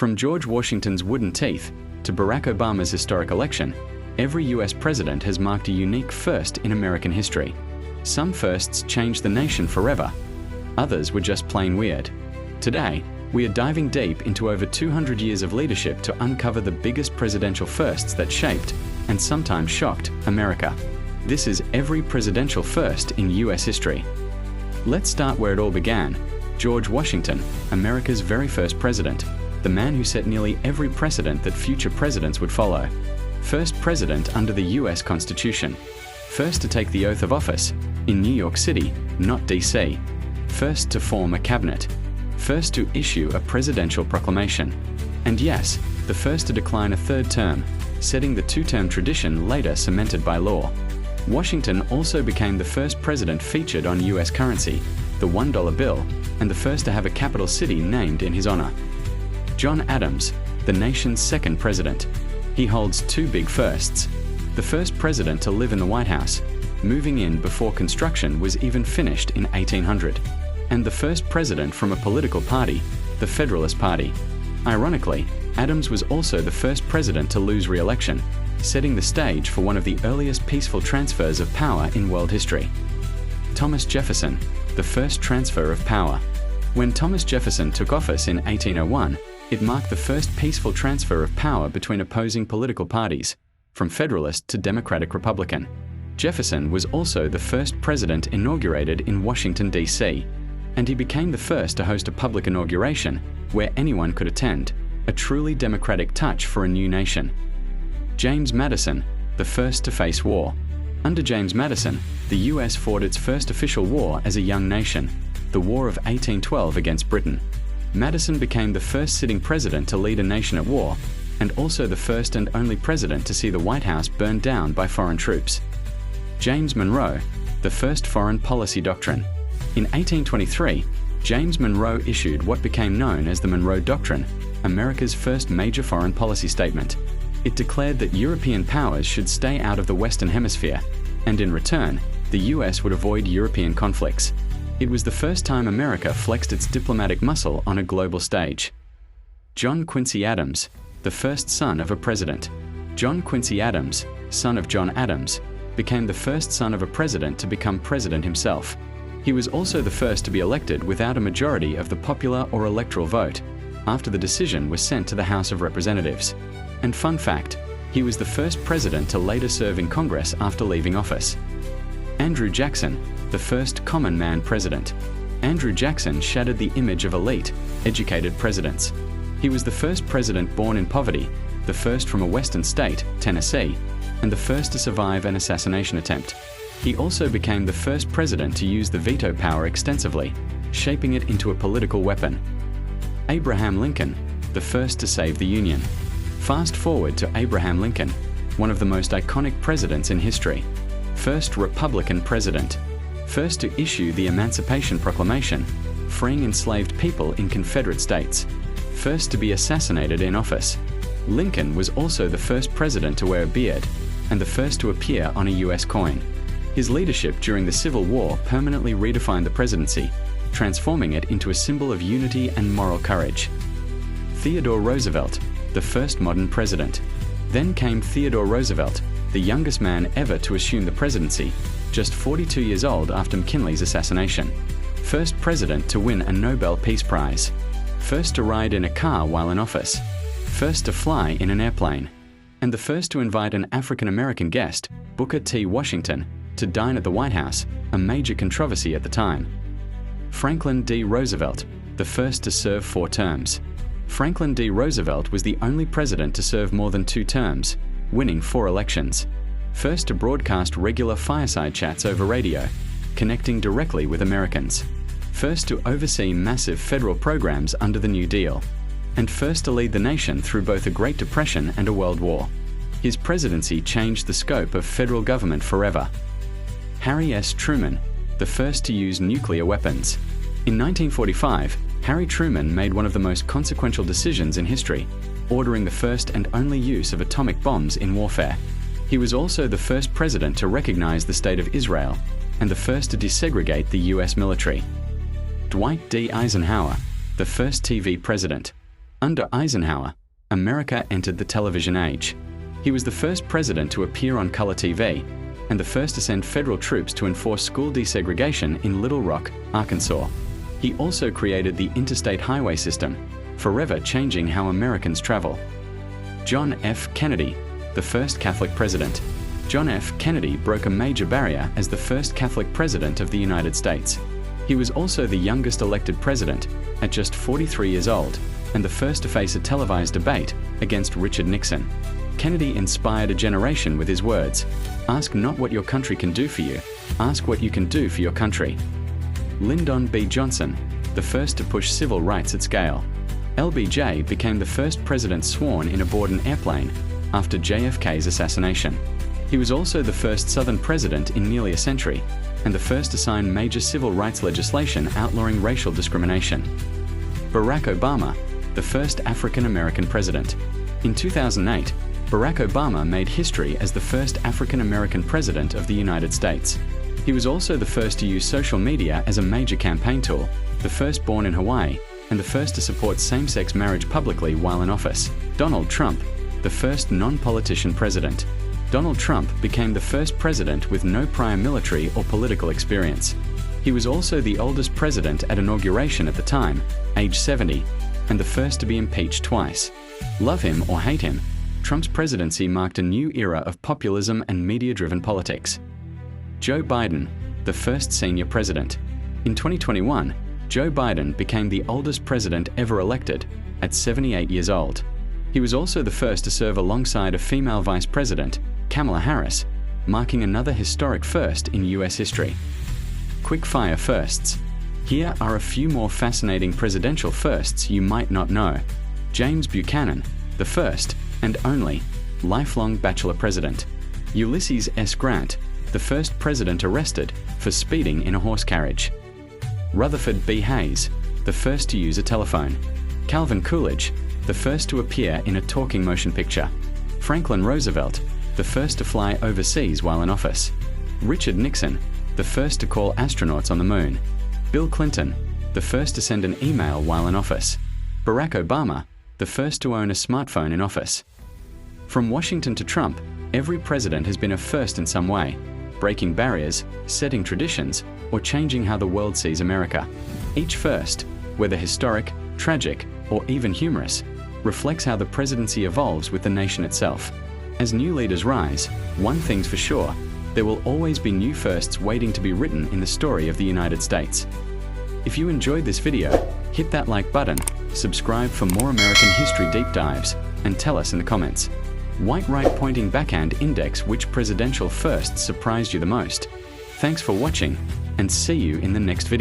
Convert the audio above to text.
From George Washington's wooden teeth to Barack Obama's historic election, every US president has marked a unique first in American history. Some firsts changed the nation forever. Others were just plain weird. Today, we are diving deep into over 200 years of leadership to uncover the biggest presidential firsts that shaped, and sometimes shocked, America. This is every presidential first in US history. Let's start where it all began. George Washington, America's very first president, the man who set nearly every precedent that future presidents would follow. First president under the US Constitution. First to take the oath of office, in New York City, not DC. First to form a cabinet. First to issue a presidential proclamation. And yes, the first to decline a third term, setting the two-term tradition later cemented by law. Washington also became the first president featured on US currency, the $1 bill, and the first to have a capital city named in his honor. John Adams, the nation's second president. He holds two big firsts. The first president to live in the White House, moving in before construction was even finished in 1800. And the first president from a political party, the Federalist Party. Ironically, Adams was also the first president to lose re-election, setting the stage for one of the earliest peaceful transfers of power in world history. Thomas Jefferson, the first transfer of power. When Thomas Jefferson took office in 1801, it marked the first peaceful transfer of power between opposing political parties, from Federalist to Democratic Republican. Jefferson was also the first president inaugurated in Washington, D.C., and he became the first to host a public inauguration where anyone could attend, a truly democratic touch for a new nation. James Madison, the first to face war. Under James Madison, the US fought its first official war as a young nation, the War of 1812 against Britain. Madison became the first sitting president to lead a nation at war, and also the first and only president to see the White House burned down by foreign troops. James Monroe, the first foreign policy doctrine. In 1823, James Monroe issued what became known as the Monroe Doctrine, America's first major foreign policy statement. It declared that European powers should stay out of the Western Hemisphere, and in return, the US would avoid European conflicts. It was the first time America flexed its diplomatic muscle on a global stage. John Quincy Adams, the first son of a president. John Quincy Adams, son of John Adams, became the first son of a president to become president himself. He was also the first to be elected without a majority of the popular or electoral vote, after the decision was sent to the House of Representatives. And fun fact, he was the first president to later serve in Congress after leaving office. Andrew Jackson, the first common man president. Andrew Jackson shattered the image of elite, educated presidents. He was the first president born in poverty, the first from a western state, Tennessee, and the first to survive an assassination attempt. He also became the first president to use the veto power extensively, shaping it into a political weapon. Abraham Lincoln, the first to save the Union. Fast forward to Abraham Lincoln, one of the most iconic presidents in history. First Republican president. First to issue the Emancipation Proclamation, freeing enslaved people in Confederate states. First to be assassinated in office. Lincoln was also the first president to wear a beard, and the first to appear on a US coin. His leadership during the Civil War permanently redefined the presidency, transforming it into a symbol of unity and moral courage. Theodore Roosevelt, the first modern president. Then came Theodore Roosevelt, the youngest man ever to assume the presidency, just 42 years old after McKinley's assassination. First president to win a Nobel Peace Prize. First to ride in a car while in office. First to fly in an airplane. And the first to invite an African-American guest, Booker T. Washington, to dine at the White House, a major controversy at the time. Franklin D. Roosevelt, the first to serve 4 terms. Franklin D. Roosevelt was the only president to serve more than 2 terms, winning 4 elections. First to broadcast regular fireside chats over radio, connecting directly with Americans. First to oversee massive federal programs under the New Deal. And first to lead the nation through both a Great Depression and a World War. His presidency changed the scope of federal government forever. Harry S. Truman, the first to use nuclear weapons. In 1945, Harry Truman made one of the most consequential decisions in history, ordering the first and only use of atomic bombs in warfare. He was also the first president to recognize the State of Israel, and the first to desegregate the US military. Dwight D. Eisenhower, the first TV president. Under Eisenhower, America entered the television age. He was the first president to appear on color TV and the first to send federal troops to enforce school desegregation in Little Rock, Arkansas. He also created the interstate highway system, forever changing how Americans travel. John F. Kennedy, the first Catholic president. John F. Kennedy broke a major barrier as the first Catholic president of the United States. He was also the youngest elected president, at just 43 years old, and the first to face a televised debate against Richard Nixon. Kennedy inspired a generation with his words, "Ask not what your country can do for you, ask what you can do for your country." Lyndon B. Johnson, the first to push civil rights at scale. LBJ became the first president sworn in aboard an airplane after JFK's assassination. He was also the first Southern president in nearly a century, and the first to sign major civil rights legislation outlawing racial discrimination. Barack Obama, the first African-American president. In 2008, Barack Obama made history as the first African-American president of the United States. He was also the first to use social media as a major campaign tool, the first born in Hawaii, and the first to support same-sex marriage publicly while in office. Donald Trump, the first non-politician president. Donald Trump became the first president with no prior military or political experience. He was also the oldest president at inauguration at the time, age 70, and the first to be impeached twice. Love him or hate him, Trump's presidency marked a new era of populism and media-driven politics. Joe Biden, the first senior president. In 2021, Joe Biden became the oldest president ever elected, at 78 years old. He was also the first to serve alongside a female vice president, Kamala Harris, marking another historic first in US history. Quick-fire firsts. Here are a few more fascinating presidential firsts you might not know. James Buchanan, the first and only lifelong bachelor president. Ulysses S. Grant, the first president arrested for speeding in a horse carriage. Rutherford B. Hayes, the first to use a telephone. Calvin Coolidge, the first to appear in a talking motion picture. Franklin Roosevelt, the first to fly overseas while in office. Richard Nixon, the first to call astronauts on the moon. Bill Clinton, the first to send an email while in office. Barack Obama, the first to own a smartphone in office. From Washington to Trump, every president has been a first in some way, breaking barriers, setting traditions, or changing how the world sees America. Each first, whether historic, tragic, or even humorous, reflects how the presidency evolves with the nation itself. As new leaders rise, one thing's for sure, there will always be new firsts waiting to be written in the story of the United States. If you enjoyed this video, hit that like button, subscribe for more American history deep dives, and tell us in the comments. White right pointing backhand index which presidential firsts surprised you the most. Thanks for watching, and see you in the next video.